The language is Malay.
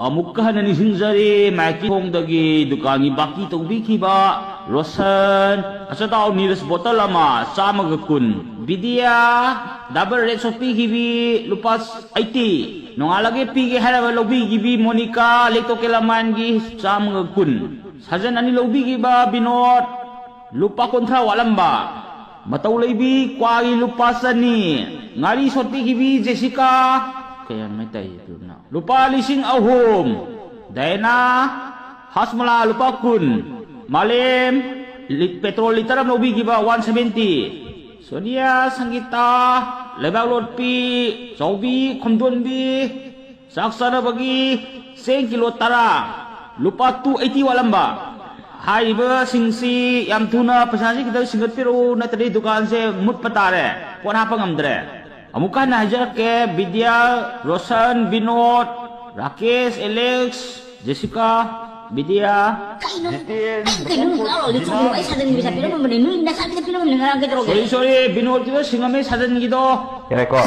Amukka na nisinjari maki hongdagi dukani baki tongbikiba Rosan asa tao nilas botol ama sama gakun Vidya double red so pigibi lupas 80 nongalagi pigi harawa lobi gibi Monica leto kelaman gi sama gakun sajan ani lobi giba binot lupa kontra walamba matau lebi kwagi lupasani ngari soti gibi Jessica kaya may tayo na lupa lising ahum Dayna hasmala lupa kun malim petrol literam lobi giba 170 Sonia Sanggita lebang lotpi sobi kondon bi saksana bagi 10 kilo tara lupa 280 walamba hai ba singsi yang tuna pesasi kita singat piru na tadi dukaan se mut patare pon apa ngamdre amukan hajar ke Vidya Rosan Binod Rakesh Alex Jessica Vidya sorry Binod kita singame sadan gitu Kira ko.